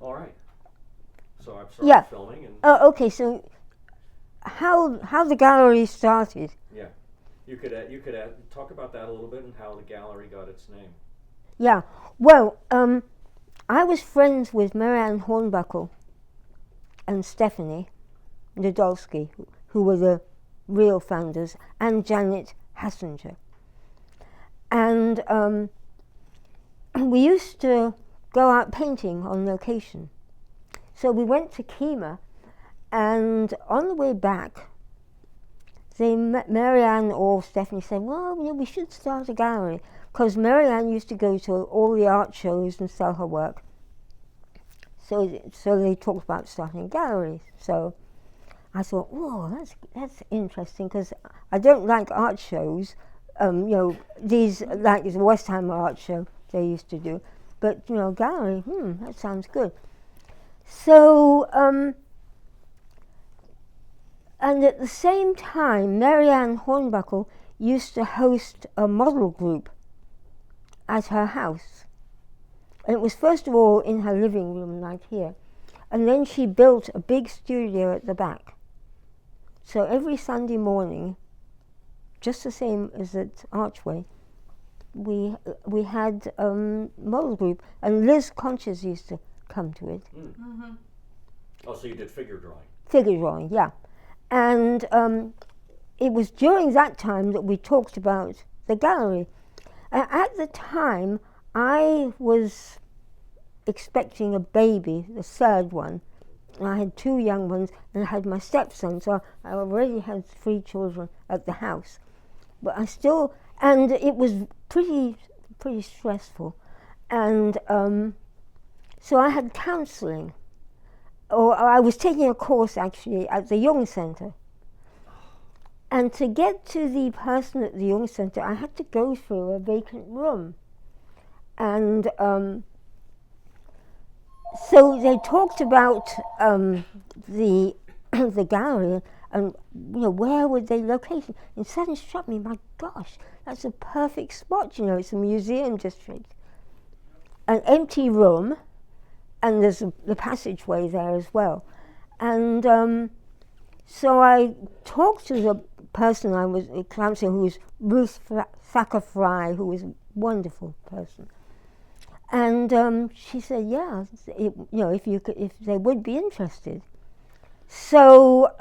All right. So I've started Yeah. filming, and Okay, so how the gallery started. yeah, you could talk about that a little bit and how the gallery got its name. Yeah. Well, I was friends with Marianne Hornbuckle and Stephanie Nadolsky, who were the real founders, and Janet Hassinger. And we used to go out painting on location. So we went to Kemah, and on the way back, Marianne or Stephanie said, well, we should start a gallery, because Marianne used to go to all the art shows and sell her work. So they talked about starting a gallery. So I thought, whoa, that's interesting, because I don't like art shows. These, like the Westheimer art show they used to do. But, gallery, that sounds good. So, and at the same time, Marianne Hornbuckle used to host a model group at her house. And it was first of all in her living room, like here. And then she built a big studio at the back. So every Sunday morning, just the same as at Archway, we had model group, and Liz Conches used to come to it. Mm-hmm. Oh, so you did figure drawing? Figure drawing, yeah. And it was during that time that we talked about the gallery. At the time, I was expecting a baby, the third one. I had two young ones, and I had my stepson, so I already had 3 children at the house. But I still, and it was pretty stressful. And so I had counselling, or I was taking a course actually at the Jung Center. And to get to the person at the Jung Center, I had to go through a vacant room. And so they talked about the the gallery and where would they locate it. And suddenly struck me, my gosh, that's a perfect spot. It's a museum district, an empty room, and there's the passageway there as well. And so I talked to the person I was counseling, who was Ruth Thacker Fry, who was a wonderful person. And she said, yeah, if they would be interested. So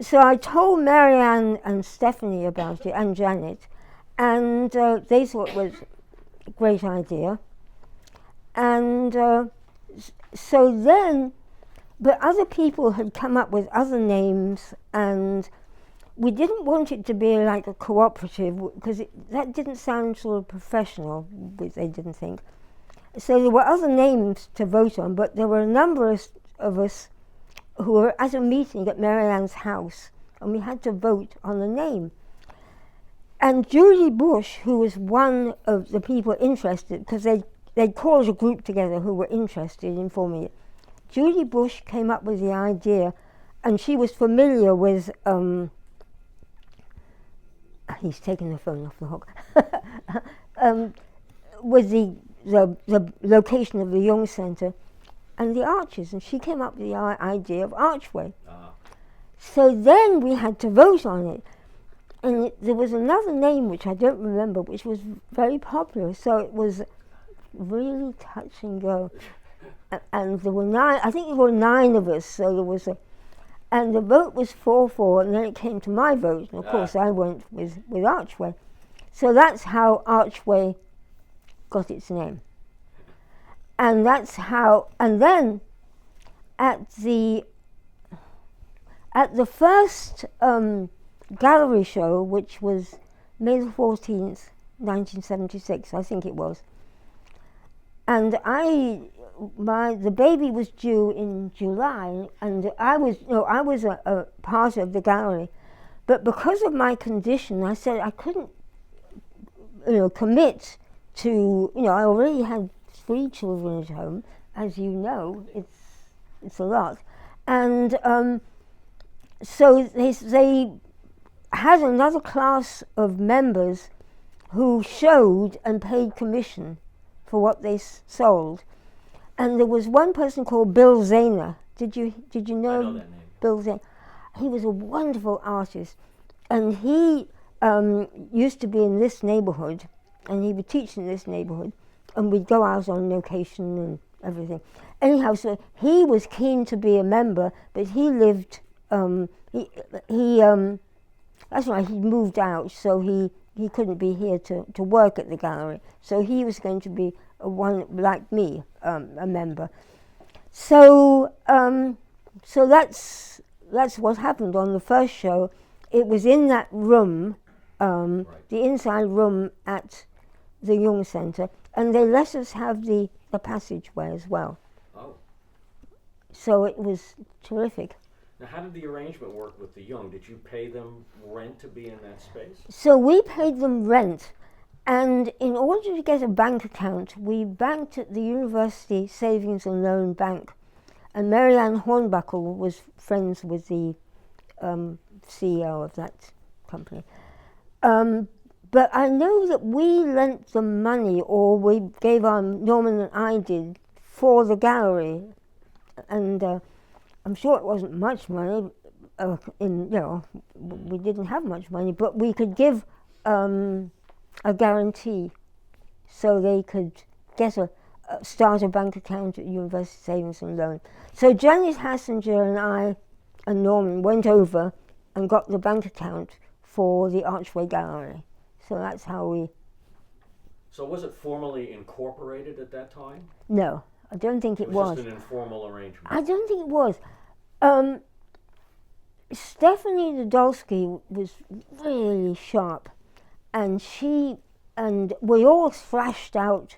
so I told Marianne and Stephanie about it, and Janet, and they thought it was a great idea. And so then, but other people had come up with other names, and we didn't want it to be like a cooperative, because that didn't sound sort of professional, which they didn't think. So there were other names to vote on, but there were a number of us who were at a meeting at Marianne's house, and we had to vote on the name. And Julie Bush, who was one of the people interested, because they'd called a group together who were interested in forming it, Julie Bush came up with the idea, and she was familiar with he's taking the phone off the hook. With the location of the Jung Center and the arches, and she came up with the idea of Archway. So then we had to vote on it, and there was another name which I don't remember, which was very popular. So it was really touch and go, and there were 9. I think there were 9 of us. So there was and the vote was 4-4, and then it came to my vote, and of course I went with Archway. So that's how Archway got its name. And that's how, and then at the first gallery show, which was May the 14th, 1976, I think it was, and the baby was due in July, and I was a part of the gallery, but because of my condition, I said I couldn't, commit to, I already had 3 children at home, as you know, it's a lot, and so they had another class of members who showed and paid commission for what they sold. And there was one person called Bill Zahner. Did you know? I know that name. Bill Zahner? He was a wonderful artist, and he used to be in this neighborhood, and he would teach in this neighborhood, and we'd go out on location and everything. Anyhow, so he was keen to be a member, but he lived. That's right. He moved out, so he couldn't be here to work at the gallery. So he was going to be one like me, a member. So so that's what happened on the first show. It was in that room, Right. the inside room at the Jung Center, and they let us have the passageway as well. Oh. So it was terrific. Now, how did the arrangement work with the Jung? Did you pay them rent to be in that space? So we paid them rent, and in order to get a bank account, we banked at the University Savings and Loan Bank, and Marianne Hornbuckle was friends with the CEO of that company. But I know that we lent them money, or we gave Norman and I did, for the gallery, and I'm sure it wasn't much money. We didn't have much money, but we could give a guarantee, so they could get start a bank account at University Savings and Loan. So Janet Hassinger and I and Norman went over and got the bank account for the Archway Gallery. So that's how we. So was it formally incorporated at that time? No, I don't think it was. Just an informal arrangement. I don't think it was. Stephanie Dodolsky was really sharp, and we all thrashed out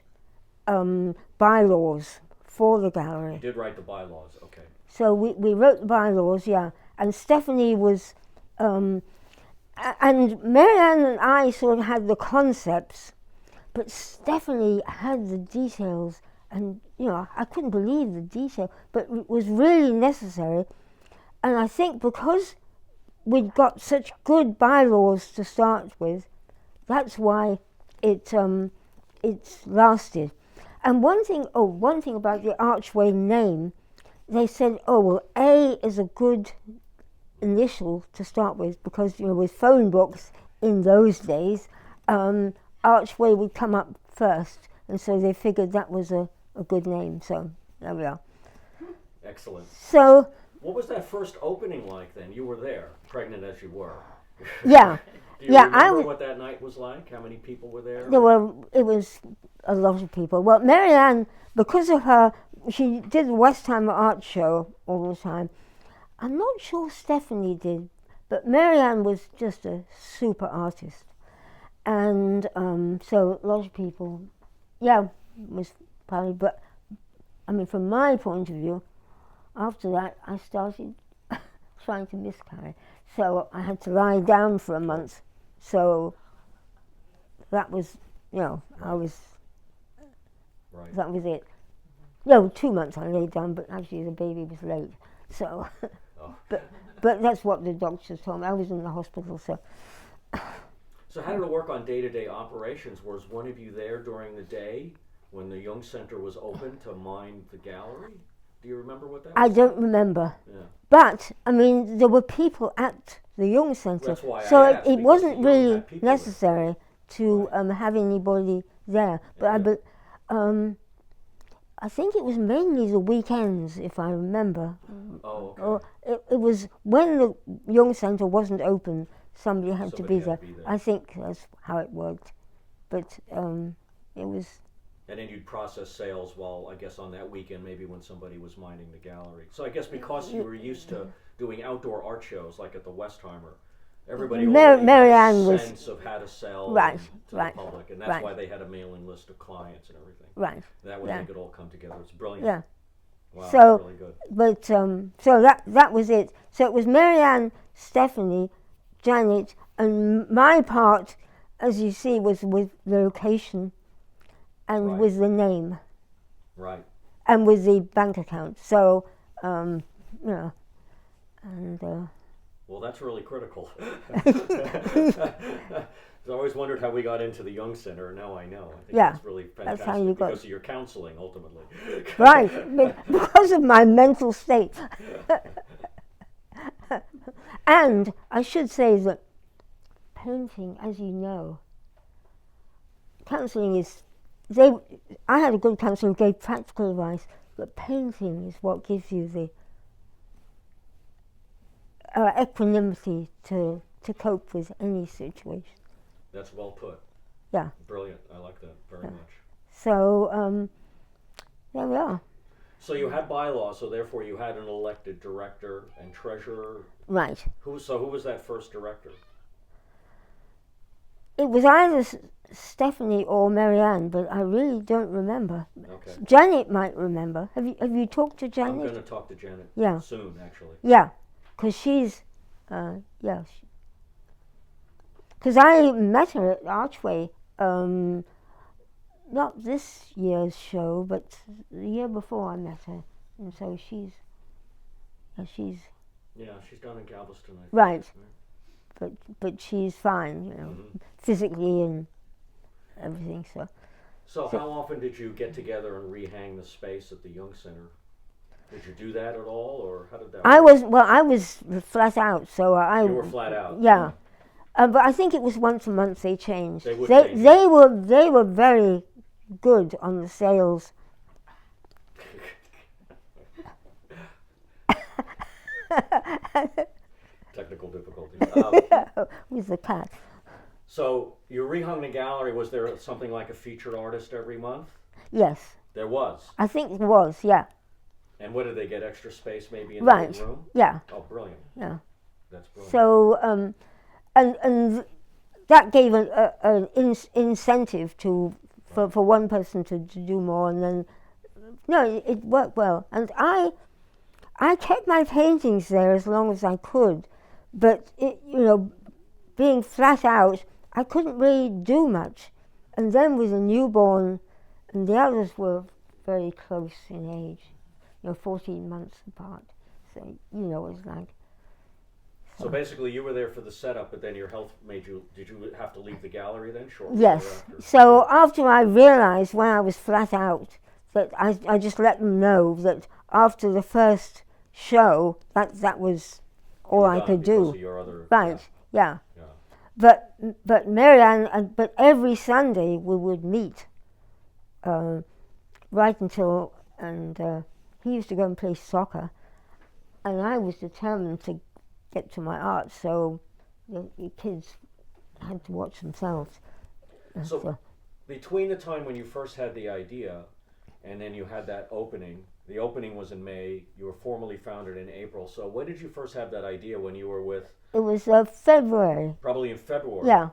bylaws for the gallery. You did write the bylaws, okay. So we wrote the bylaws, yeah, and Stephanie was, and Marianne and I sort of had the concepts, but Stephanie had the details, and I couldn't believe the detail, but it was really necessary. And I think because we'd got such good bylaws to start with, that's why it's lasted. And one thing about the Archway name, they said, A is a good initial to start with, because with phone books in those days, Archway would come up first, and so they figured that was a good name. So there we are. Excellent. So. What was that first opening like then? You were there, pregnant as you were. Yeah. Do you remember what that night was like? How many people were there? It was a lot of people. Well, Marianne, because of her, she did the Westheimer Art Show all the time. I'm not sure Stephanie did, but Marianne was just a super artist. And so a lot of people, was probably, but I mean, from my point of view, after that, I started trying to miscarry. So I had to lie down for a month. So that was, I was, that was it. No, 2 months I lay down, but actually the baby was late. So, but that's what the doctors told me. I was in the hospital, so. So how did it work on day-to-day operations? Was one of you there during the day when the Jung Center was open to mind the gallery? Do you remember what that was? I don't remember. Yeah. But, I mean, there were people at the Jung Center. That's why so I asked, it wasn't really necessary to have anybody there. But I think it was mainly the weekends, if I remember. Oh, okay. Or it was when the Jung Center wasn't open, somebody had to be there. I think that's how it worked. But it was. And then you'd process sales while, I guess, on that weekend, maybe when somebody was minding the gallery. So I guess because you were used to doing outdoor art shows, like at the Westheimer, everybody already had a sense of how to sell to the public, and that's why they had a mailing list of clients and everything. Right. That would make it all come together. It's brilliant. Yeah. Wow, so, that's really good. But so that was it. So it was Marianne, Stephanie, Janet, and my part, as you see, was with the location. And with the name. Right. And with the bank account. So, and. Well, that's really critical. I always wondered how we got into the Jung Center, and now I know. I think Yeah, that's really that's fantastic how you got. because of your counseling, ultimately. Right, because of my mental state. And I should say that painting, as you know, counseling is, I had a good counselor who gave practical advice, but painting is what gives you the equanimity to cope with any situation. That's well put. Yeah. Brilliant. I like that very much. So, there we are. So you had bylaws, so therefore you had an elected director and treasurer. Right. Who was that first director? It was either Stephanie or Marianne, but I really don't remember. Okay. Janet might remember. Have you talked to Janet? I'm going to talk to Janet soon, actually. Yeah, because she's, yeah. Because I met her at Archway, not this year's show, but the year before I met her. And so she's... Yeah, she's down in Galveston, I think. Right. But she's fine, you know, physically and everything. So how often did you get together and rehang the space at the Jung Center? Did you do that at all, or how did that work? I was flat out, so You were flat out. Yeah, but I think it was once a month they changed. They would change. They were very good on the sales. Technical difficulties. With the cat. So you rehung the gallery. Was there something like a featured artist every month? Yes. There was. I think it was, yeah. And what did they get? Extra space maybe in Right. the room? Yeah. Oh, brilliant. Yeah. That's brilliant. So, and that gave an incentive for one person to do more, and then it worked well. And I kept my paintings there as long as I could, but being flat out, I couldn't really do much. And then with a newborn, and the others were very close in age, 14 months apart. So it was like. So basically, you were there for the setup, but then your health did you have to leave the gallery then shortly Yes. thereafter? So after I realized when I was flat out that I just let them know that after the first show that was all I could do. Of your other, right. Yeah. Yeah. But Marianne, but every Sunday we would meet right until, and he used to go and play soccer, and I was determined to get to my art, so the kids had to watch themselves. So between the time when you first had the idea and then you had that opening, the opening was in May, you were formally founded in April, so when did you first have that idea when you were with? It was February. Probably in February. Yeah.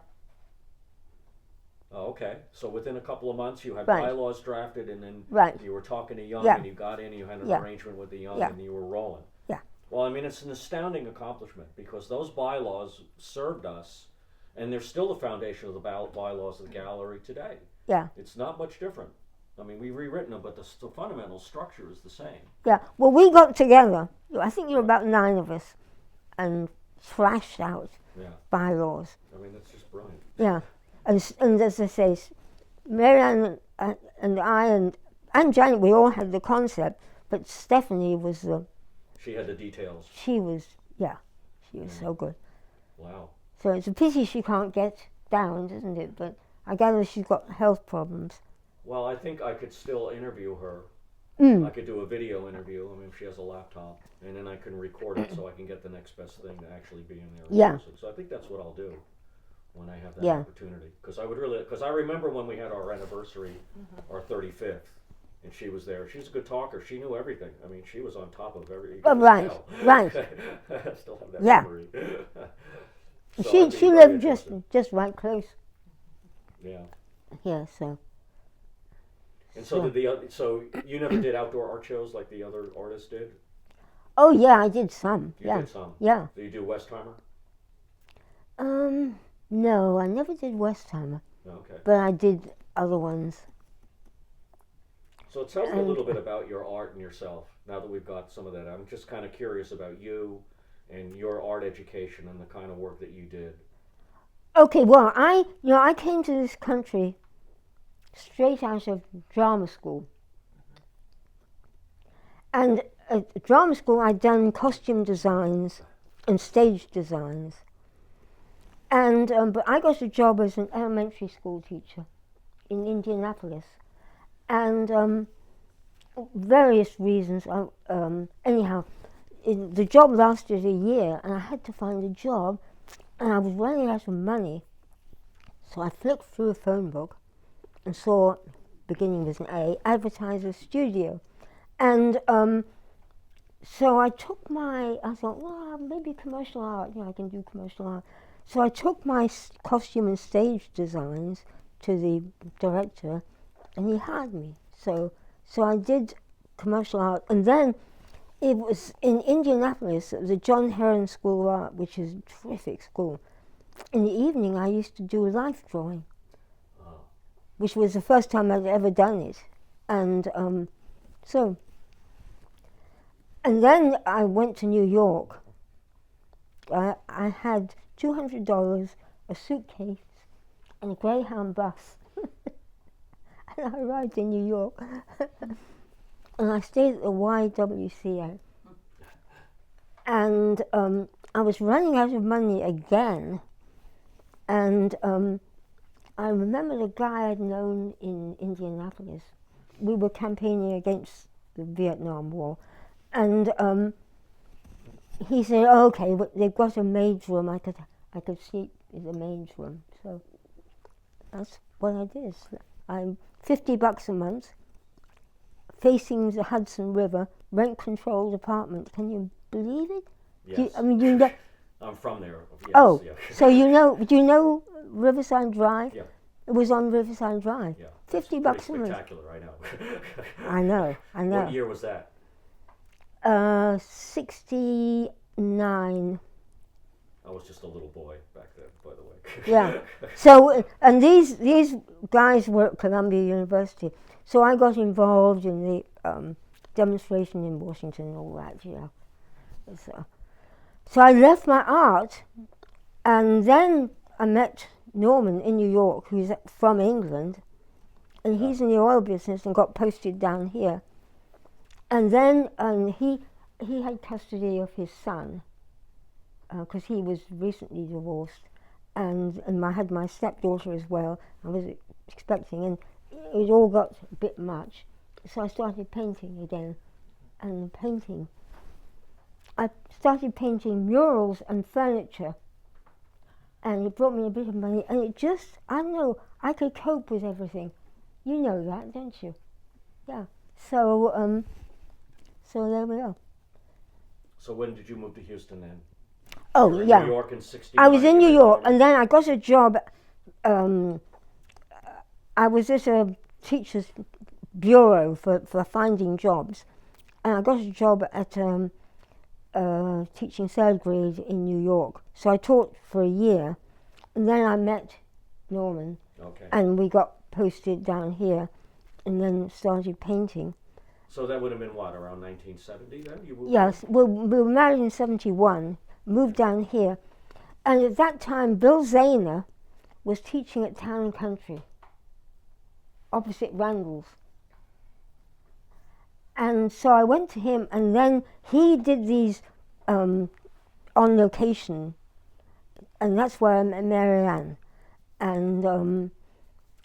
Oh, okay. So within a couple of months you had Right. bylaws drafted, and then you were talking to Jung, Yeah. and you got in, you had an Yeah. arrangement with the Jung, Yeah. and you were rolling. Yeah. Well, I mean, it's an astounding accomplishment because those bylaws served us, and they're still the foundation of the bylaws of the gallery today. Yeah. It's not much different. I mean, we've rewritten them, but the fundamental structure is the same. Yeah. Well, we got together. I think there were about 9 of us, and thrashed out bylaws. I mean, that's just brilliant. Yeah. And as I say, Marianne and I and Janet, we all had the concept, but Stephanie was She had the details. She was so good. Wow. So it's a pity she can't get down, isn't it? But I gather she's got health problems. Well, I think I could still interview her. I could do a video interview. I mean, if she has a laptop, and then I can record it so I can get the next best thing to actually be in there. Yeah. So I think that's what I'll do when I have that Yeah. opportunity. Because I remember when we had our anniversary, our 35th, and she was there. She's a good talker. She knew everything. I mean, she was on top of everything. Right. I still have that memory. So she lived just right close. Yeah. Yeah. So. And so you never did outdoor art shows like the other artists did? Oh yeah, I did some. You did some? Yeah. Did you do Westheimer? No, I never did Westheimer. Okay. But I did other ones. So tell me a little bit about your art and yourself, now that we've got some of that. I'm just kind of curious about you and your art education and the kind of work that you did? Okay, well, I came to this country straight out of drama school. And at drama school, I'd done costume designs and stage designs. And but I got a job as an elementary school teacher in Indianapolis. And various reasons, anyhow, the job lasted a year, and I had to find a job, and I was running out of money. So I flicked through a phone book and saw, beginning with an A, advertiser studio. And so I thought, well, maybe commercial art, I can do commercial art. So I took my costume and stage designs to the director, and he hired me. So I did commercial art, and then it was in Indianapolis, the John Heron School of Art, which is a terrific school. In the evening, I used to do life drawing, which was the first time I'd ever done it. And and then I went to New York. I had $200, a suitcase, and a Greyhound bus. And I arrived in New York. And I stayed at the YWCA. And I was running out of money again. And I remember the guy I'd known in Indianapolis. We were campaigning against the Vietnam War. And he said, okay, but they've got a maid's room. I could sleep in the maid's room. So that's what I did. I'm $50 a month, facing the Hudson River, rent-controlled apartment. Can you believe it? Yes. You know. I'm from there. Yes, Oh, yeah. so do you know Riverside Drive? Yeah. It was on Riverside Drive. Yeah. $50 a month. Spectacular, I know. I know. What year was that? 69. I was just a little boy back then, by the way. Yeah. So, and these guys were at Columbia University. So I got involved in the demonstration in Washington and all that, So I left my art, and then I met Norman in New York, who's from England, and he's in the oil business and got posted down here. And then he had custody of his son, because he was recently divorced, and I had my stepdaughter as well. I was expecting, and it all got a bit much. So I started painting again, and I started painting murals and furniture, and it brought me a bit of money, and it just, I don't know, I could cope with everything. You know that, don't you? Yeah. So there we are. So when did you move to Houston then? Oh, you were in yeah. New York in 69. I was in New York, and then I got a job. I was at a teacher's bureau for finding jobs, and I got a job at teaching third grade in New York. So I taught for a year, and then I met Norman, and we got posted down here, and then started painting. So that would have been what, around 1970 then? Yes, we were married in 71, moved down here, and at that time Bill Zahner was teaching at Town and Country, opposite Randall's. And so I went to him, and then he did these on location, and that's where I met Marianne. And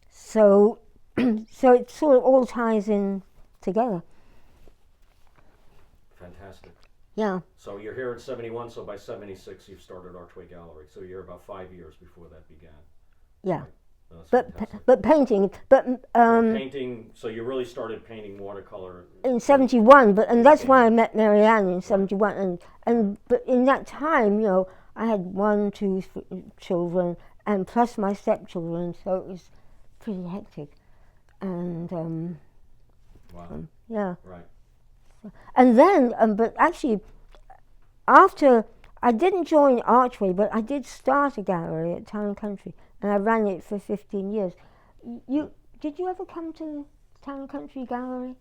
so it sort of all ties in together. Fantastic. Yeah. So you're here in 71, so by 76 you've started Archway Gallery. So you're about 5 years before that began. Yeah. Right. But painting, painting. So you really started painting watercolor in 71, and that's why I met Marianne in 71. But in that time, I had 2 children, and plus my stepchildren, so it was pretty hectic. And wow. Yeah. Right. And then, but actually, after I didn't join Archway, but I did start a gallery at Town and Country, and I ran it for 15 years. Did you ever come to Town and Country Gallery?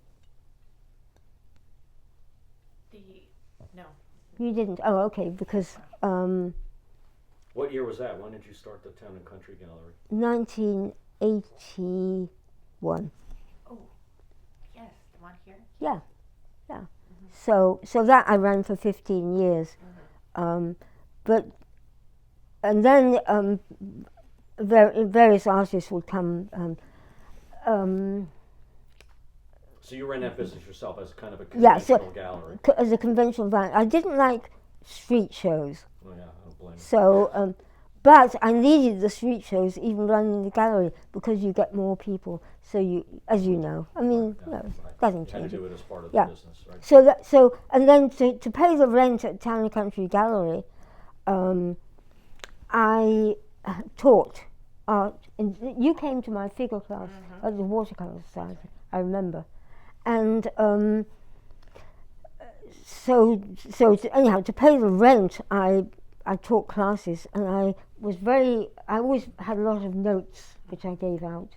No. You didn't? Oh, okay, because What year was that? When did you start the Town and Country Gallery? 1981. Oh, yes, the one here. Yeah. So that I ran for 15 years. But and then various artists would come. So you ran that business yourself as kind of a conventional gallery. As a conventional van. I didn't like street shows. Oh yeah, I don't blame you. So, but I needed the street shows even running the gallery because you get more people. So you, as you know, I mean, it doesn't You had change to it. do it as part of Yeah. the business, right? So and then to pay the rent at Town and Country Gallery, I taught art. And you came to my figure class at the Watercolour Society, I remember. And anyhow, to pay the rent, I taught classes, and I always had a lot of notes which I gave out.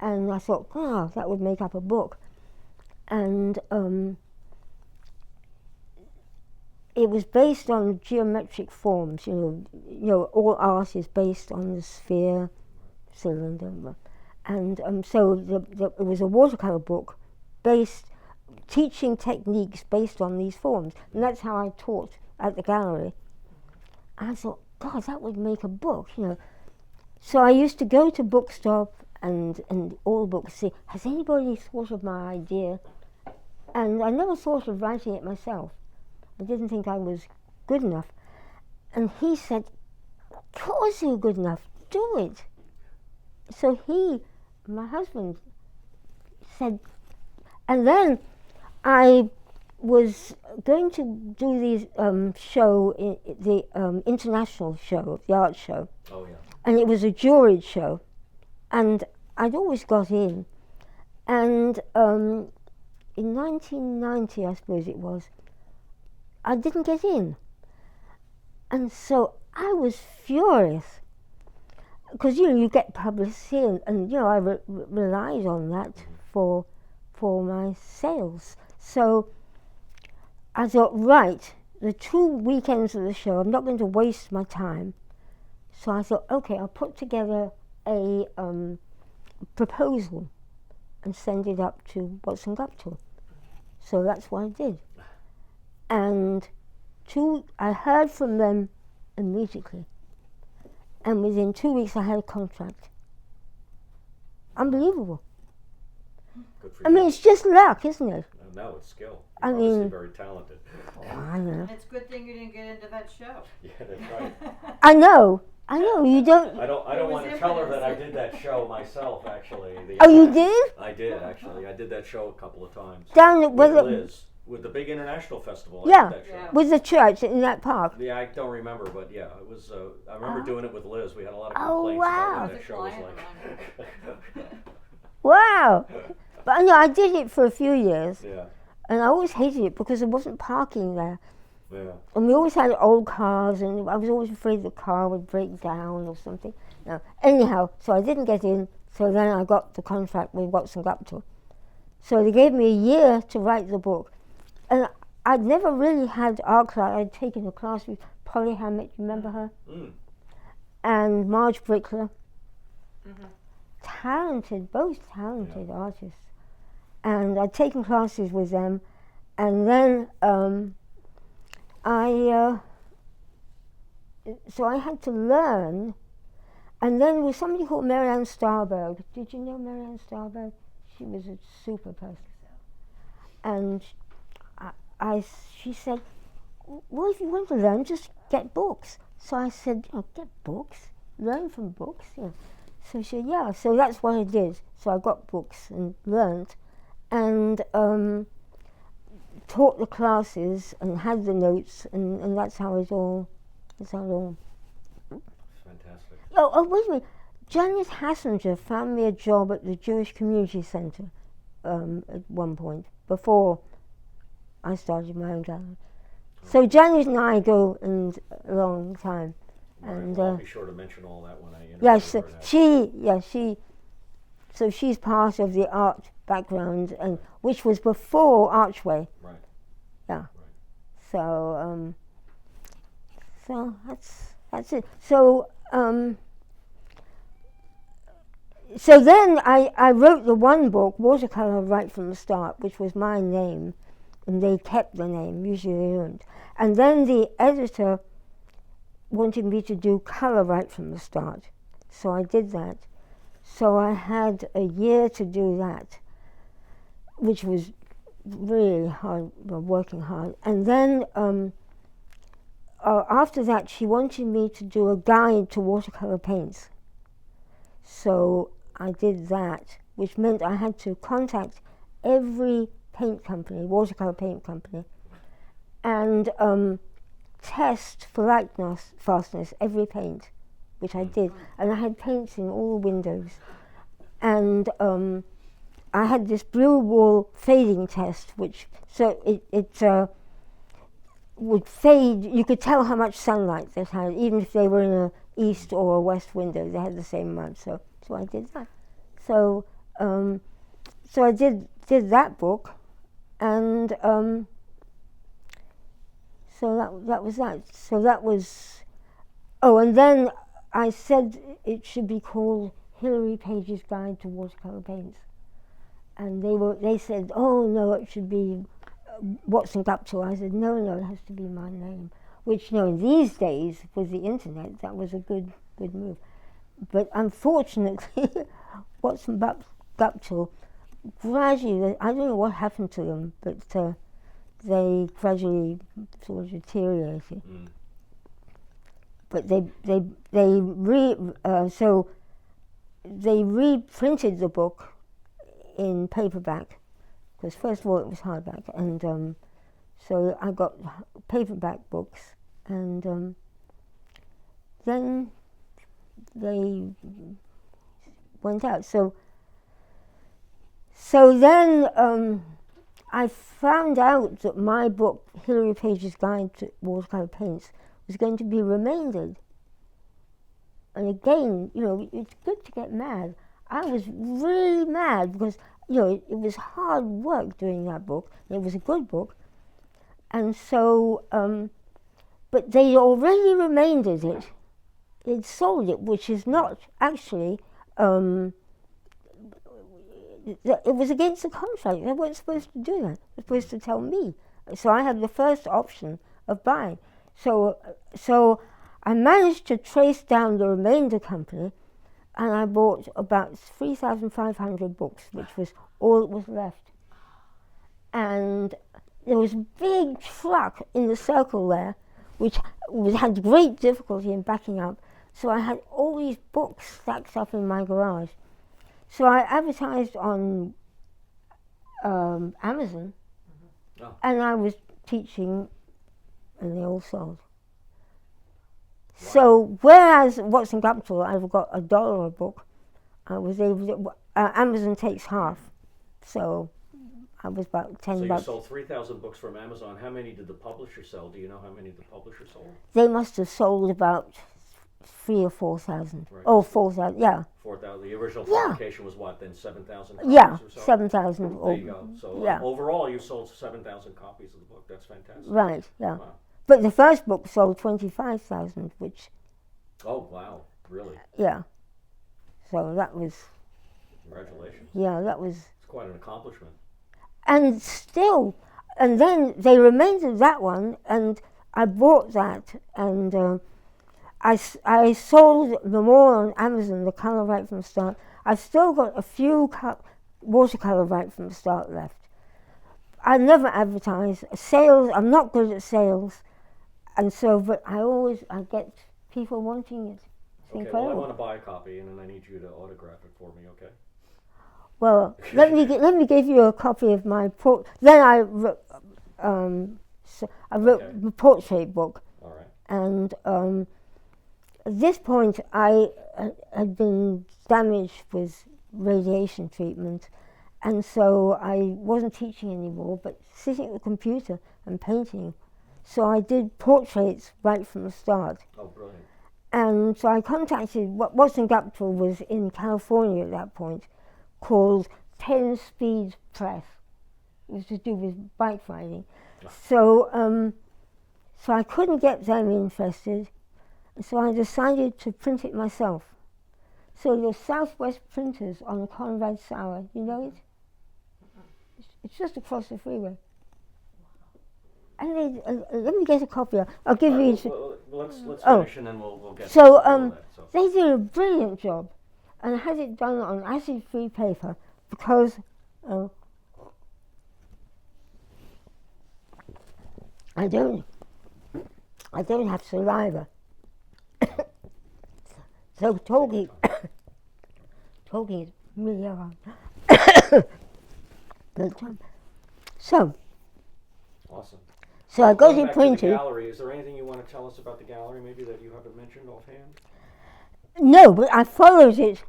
And I thought, that would make up a book. And it was based on geometric forms, you know, all art is based on the sphere, cylinder, and so it was a watercolor book teaching techniques based on these forms, and that's how I taught at the gallery. I thought, God, that would make a book, you know. So I used to go to bookstop and all books, see, has anybody thought of my idea? And I never thought of writing it myself. I didn't think I was good enough. And he said, of course you're good enough, do it. So my husband, said, and then I was going to do the international show, the art show. Oh yeah. And it was a juried show. And I'd always got in. And in 1990, I suppose it was, I didn't get in. And so I was furious. Because, you know, you get publicity, and you know, I relied on that for my sales. So I thought, right, the 2 weekends of the show, I'm not going to waste my time. So I thought, okay, I'll put together a proposal and send it up to Watson Guptill. So that's what I did. And I heard from them immediately. And within 2 weeks I had a contract. Unbelievable. Good for I you. mean, it's just luck, isn't it? No, it's skill. I You're obviously mean- very talented. I know. And it's a good thing you didn't get into that show. Yeah, that's right. I know. You don't. I don't was want to tell her impetus. that I did that show myself. Actually. Oh, you did? I did actually. I did that show a couple of times. Down at With with Liz, with the big international festival. I Yeah. did that show. Yeah. with the church in that park. Yeah, I don't remember, but yeah, it was. I remember doing it with Liz. We had a lot of Oh, complaints wow. about what The that show was client like. Wow. But you know, I did it for a few years, Yeah, and I always hated it because there wasn't parking there. yeah. And we always had old cars, and I was always afraid the car would break down or something. No. Anyhow, so I didn't get in, so then I got the contract with Watson Guptill. So they gave me a year to write the book. And I'd never really had art class. I'd taken a class with Polly Hammett, remember her? Mm. And Marge Brickler. Talented, both talented artists. And I'd taken classes with them. And then so I had to learn. And then there was somebody called Marianne Starberg. Did you know Marianne Starberg? She was a super person. And she said, well, if you want to learn, just get books. So I said, get books, learn from books. Yeah. So she said, yeah. So that's what I did. So I got books and learned, and taught the classes and had the notes, and that's how it all. Fantastic. Oh, wait a minute. Janet Hassinger found me a job at the Jewish Community Center at one point, before I started my own gallery. So Janet and I go a long time. Right, And well, I'll be sure to mention all that when I interview yes, her. Now. so she's part of the art background, and which was before Archway. Right. Yeah. So so that's it. So then I wrote the one book, watercolor, right from the start, which was my name, and they kept the name. Usually they don't. And then the editor wanted me to do color right from the start, so I did that. So I had a year to do that, which was really hard, working hard. And then after that, she wanted me to do a guide to watercolor paints. So I did that, which meant I had to contact every paint company, watercolor paint company, and test for lightness, fastness, every paint, which I did. And I had paints in all the windows. And I had this blue wall fading test, which it would fade. You could tell how much sunlight they had, even if they were in a east or a west window. They had the same amount. So I did that. So I did that book, and so that was that. So that was. Oh, and then I said it should be called Hilary Page's Guide to Watercolor Paints, and they said, oh no, it should be Watson Guptill. I said, no, it has to be my name. Which, in these days with the internet, that was a good move. But unfortunately, Watson Guptill gradually, I don't know what happened to them, but they gradually sort of deteriorated. But they reprinted the book in paperback, because first of all it was hardback, and so I got paperback books, and then they went out. So then I found out that my book, Hilary Page's Guide to Watercolor Paints, was going to be remaindered. And again, it's good to get mad. I was really mad because, it was hard work doing that book. It was a good book. And so, but they already remaindered it. They'd sold it, which is not actually, it was against the contract. They weren't supposed to do that. They were supposed to tell me. So I had the first option of buying. So I managed to trace down the remainder company, and I bought about 3,500 books, which was all that was left. And there was a big truck in the circle there, which had great difficulty in backing up. So I had all these books stacked up in my garage. So I advertised on Amazon, and I was teaching, and they all sold. Wow. So whereas Watson Guptill, I've got $1 a book, I was able to, Amazon takes half, so I was about $10. So you sold 3,000 books from Amazon. How many did the publisher sell? Do you know how many the publisher sold? They must have sold about 3,000 or 4,000. Right. Oh, 4,000, yeah. 4,000. The original publication was what, then 7,000 copies yeah, or so? 7,000. There you go. So overall you sold 7,000 copies of the book. That's fantastic. Right, yeah. Wow. But the first book sold 25,000, which... Oh, wow. Really? Yeah. So that was... Congratulations. Yeah, that was... It's quite an accomplishment. And still, and then they remaindered that one, and I bought that, and I sold them all on Amazon, the colour right from the start. I've still got a few watercolour right from the start left. I never advertise. Sales, I'm not good at sales, and so, but I get people wanting it. It's okay, incredible. well, I want to buy a copy, and then I need you to autograph it for me, okay? Well, let me give you a copy of my Then I wrote the portrait book. All right. And at this point, I had been damaged with radiation treatment, and so I wasn't teaching anymore, but sitting at the computer and painting. So I did portraits right from the start. Oh, brilliant. And so I contacted, Watson Guptill was in California at that point, called 10 Speed Press. It was to do with bike riding. So So I couldn't get them interested, so I decided to print it myself. So the Southwest Printers on Conrad Sauer, you know it? It's just across the freeway. And they, let me get a copy. I'll give you. Let's finish and then we'll get. So that, so. they did a brilliant job, and I had it done on acid-free paper because I don't have saliva. So talking is really hard. So. Awesome. So I got it back printed. To the gallery. Is there anything you want to tell us about the gallery, maybe that you haven't mentioned offhand? No, but I followed it,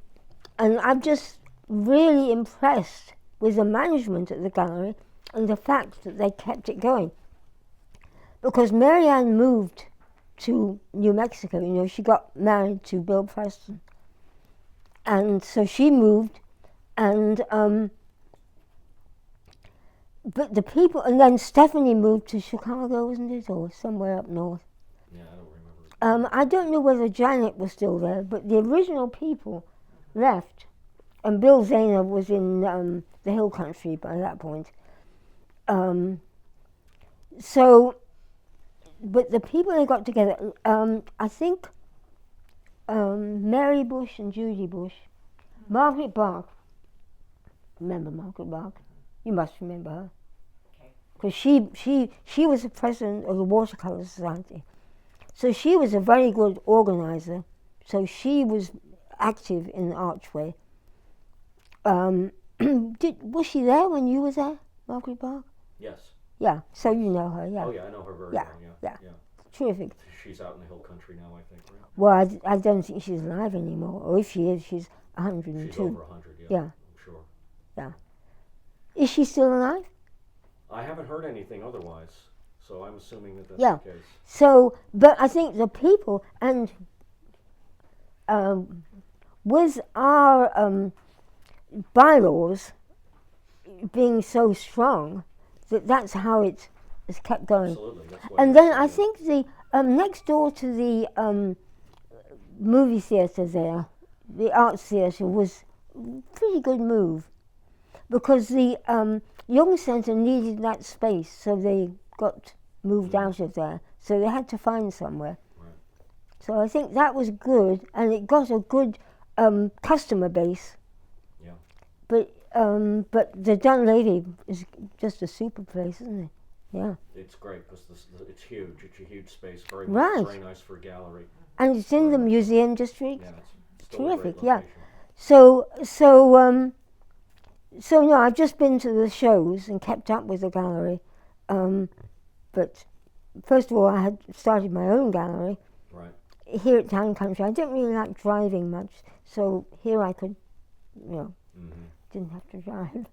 and I'm just really impressed with the management at the gallery and the fact that they kept it going. Because Marianne moved to New Mexico, you know, she got married to Bill Preston. And so she moved, and but the people, and then Stephanie moved to Chicago, wasn't it, or somewhere up north? Yeah, I don't remember. I don't know whether Janet was still there, but the original people left, and Bill Zahner was in the Hill Country by that point. So, but the people they got together, I think Mary Bush and Judy Bush, Margaret Bark. Remember Margaret Bark? You must remember her. Because she was the president of the Watercolor Society. So she was a very good organizer. So she was active in the Archway. Was she there when you were there, Margaret Bark? Yes. Yeah, so you know her, yeah. Oh yeah, I know her very well, yeah. Terrific. She's out in the Hill Country now, I think, right? Well, I don't think she's alive anymore, or if she is, she's 102. She's over 100, Yeah. I'm sure. Yeah. Is she still alive? I haven't heard anything otherwise, so I'm assuming that that's Yeah. the case. So, but I think the people, and with our bylaws being so strong, that's how it is kept going. Absolutely. That's what And then I think the next door to the movie theatre there, the arts theatre, was a pretty good move, because the Jung Center needed that space, so they got moved out of there. So they had to find somewhere. Right. So I think that was good, and it got a good customer base. Yeah. But the Dun Lady is just a super place, isn't it? Yeah. It's great because it's huge. It's a huge space. Very Right. very nice for a gallery. And it's in the museum district. Yeah, it's still a Terrific, great yeah. location. So no, I've just been to the shows and kept up with the gallery. But first of all, I had started my own gallery. Right. Here at Town Country. I don't really like driving much, so here I could, didn't have to drive.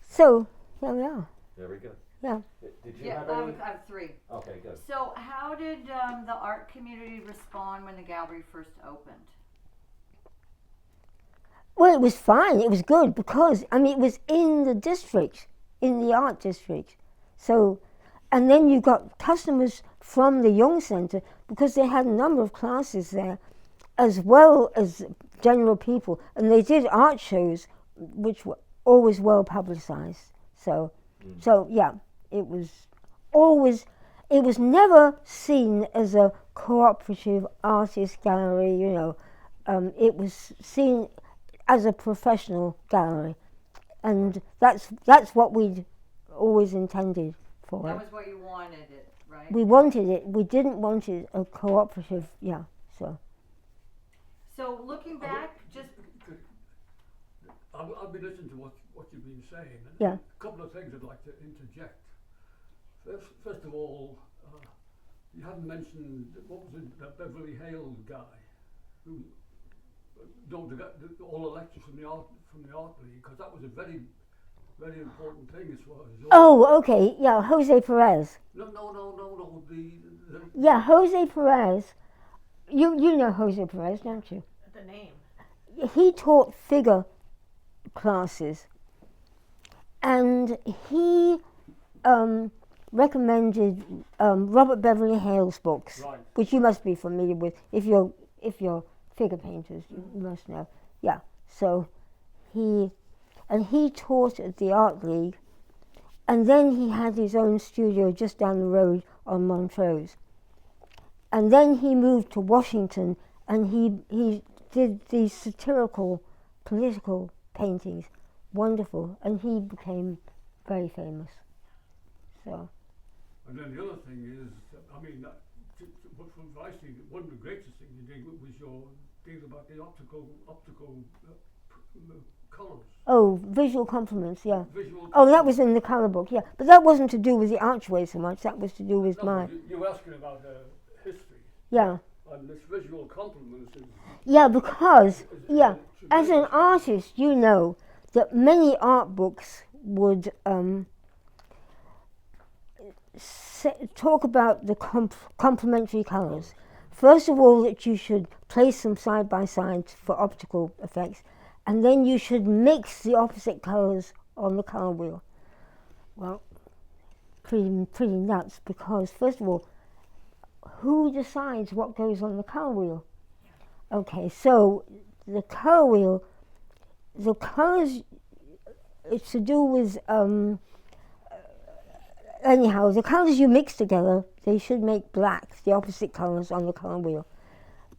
So here we are. Very good. Yeah. Did you Yeah, have I any? have three. Okay, good. So how did the art community respond when the gallery first opened? Well, it was fine. It was good because, it was in the district, in the art district. So, and then you got customers from the Jung Center because they had a number of classes there, as well as general people. And they did art shows, which were always well publicized. So yeah, it was never seen as a cooperative artist gallery, it was seen as a professional gallery, and that's what we'd always intended for That it. was what you wanted it, right? We wanted it. We didn't want it a cooperative. Yeah. So looking back, just I've been listening to what you've been saying. And Yeah. A couple of things I'd like to interject. First of all, you haven't mentioned what was it, that Beverly Hale guy who all the lectures from the art league, because that was a very, very important thing as far as. Oh, okay. Yeah, Jose Perez. No. Yeah, Jose Perez. You know Jose Perez, don't you? the name. He taught figure classes, and he recommended Robert Beverly Hale's books, Right. which you must be familiar with. If you're figure painters, you must know. Yeah. So he taught at the Art League, and then he had his own studio just down the road on Montrose. And then he moved to Washington, and he did these satirical, political paintings, wonderful, and he became very famous. So. And then the other thing is, I mean, what I see, one of the greatest things you did was your thing about the optical colours. Oh, visual compliments, yeah. Visual. Oh, that was in the colour book, yeah. But that wasn't to do with the Archway so much. That was to do with No, my. you were asking about history. Yeah. And this visual compliments is. Yeah, because is as an artist, you know that many art books would talk about the complementary colours. First of all, that you should place them side by side for optical effects, and then you should mix the opposite colours on the colour wheel. Well, pretty nuts, because first of all, who decides what goes on the colour wheel? Okay, so the colour wheel, the colours, it's to do with anyhow, the colours you mix together, they should make black, the opposite colours on the colour wheel.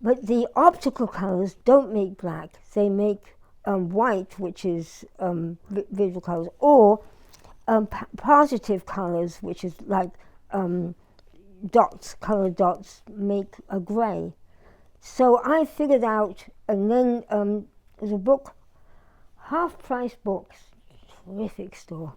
But the optical colours don't make black, they make white, which is visual colours, or positive colours, which is like dots, coloured dots, make a grey. So I figured out, and then there's a book, Half Price Books, terrific store,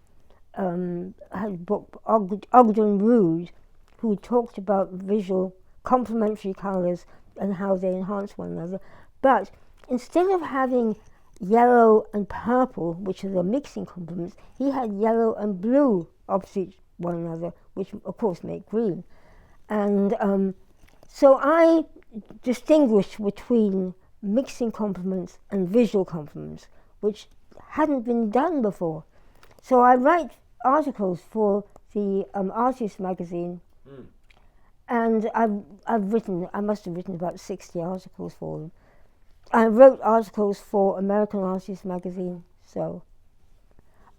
had a book, Ogden Rood, who talked about visual complementary colours and how they enhance one another. But instead of having yellow and purple, which are the mixing complements, he had yellow and blue opposite one another, which of course make green. And so I distinguished between mixing complements and visual complements, which hadn't been done before. So I write articles for the Artist magazine, and I must have written about 60 articles for them. I wrote articles for American Artist magazine, so,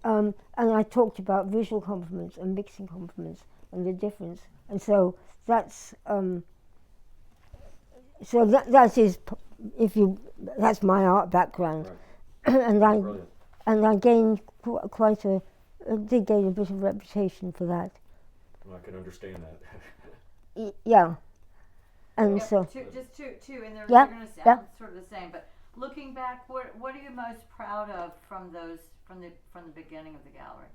and I talked about visual complements and mixing complements and the difference. And so that's, that is, that's my art background. Right. and I gained did gain a bit of reputation for that. Well, I can understand that. Yeah. And Yeah, so just two, and they're Yeah, going to sound yeah. sort of the same. But looking back, what are you most proud of from the beginning of the gallery?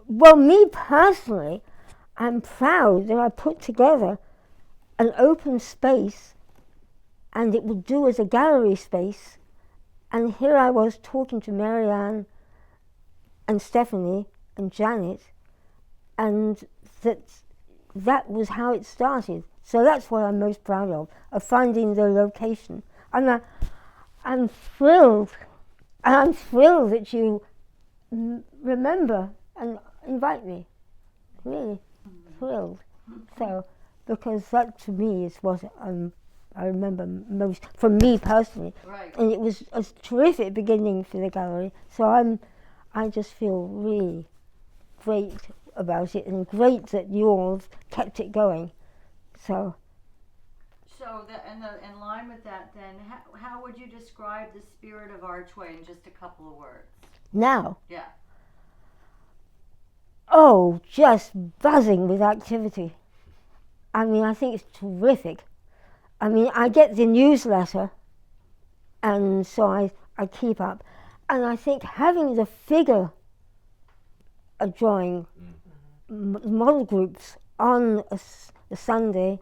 Well, me personally, I'm proud that I put together an open space, and it would do as a gallery space. And here I was talking to Marianne and Stephanie and Janet, and that was how it started. So that's what I'm most proud of finding the location. And I'm thrilled that you remember and invite me. Really thrilled. So, because that to me is what I remember most from me personally. Right. And it was a terrific beginning for the gallery. So I just feel really great about it, and great that you all kept it going. So In line with that, then, how would you describe the spirit of Archway in just a couple of words? now, Yeah. oh, just buzzing with activity. I mean, I think it's terrific. I mean, I get the newsletter, and so I keep up. And I think having the figure drawing model groups on a Sunday,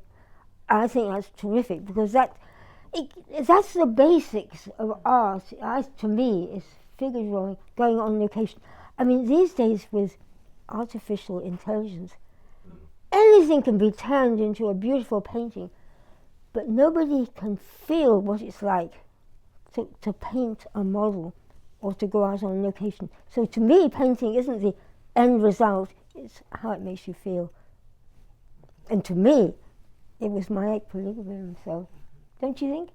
I think that's terrific, because that's the basics of art. To me, is figure drawing, going on location. I mean, these days with artificial intelligence, anything can be turned into a beautiful painting, but nobody can feel what it's like to paint a model or to go out on location. So to me, painting isn't the end result, it's how it makes you feel. And to me, it was my equilibrium, so don't you think?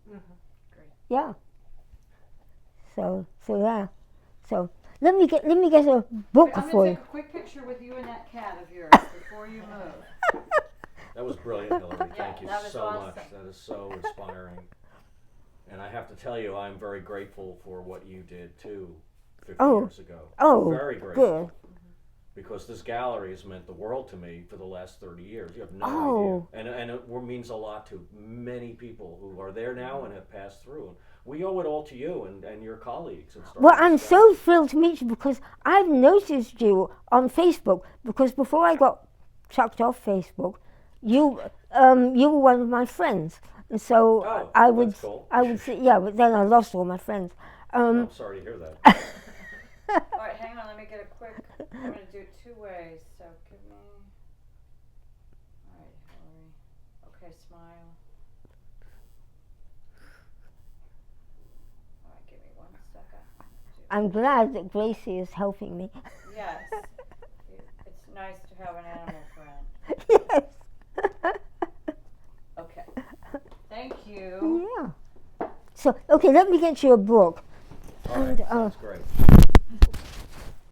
Great. Yeah. So yeah. So let me get a book I'm for gonna you. take a quick picture with you and that cat of yours before you move. That was brilliant, Hilary. Yeah, Thank you that was so awesome. much. That is so inspiring. And I have to tell you, I'm very grateful for what you did too 50 years ago. Oh, very grateful. good. Because this gallery has meant the world to me for the last 30 years. You have no Oh. idea. And it means a lot to many people who are there now and have passed through. And we owe it all to you and your colleagues. Well, I'm so thrilled to meet you because I've noticed you on Facebook, because before I got chucked off Facebook, you were one of my friends. And so Oh, I that's would cool. I would say, yeah, but then I lost all my friends. I'm sorry to hear that. All right, hang on. Let me get a quick. I'm gonna do it 2 ways. So give me. All right, Hilary. Okay, smile. All right, give me 1 second. I'm glad that Gracie is helping me. Yes. It's nice to have an animal friend. Yes. Okay. Thank you. Yeah. So, okay, let me get you a book. All right, And, sounds great.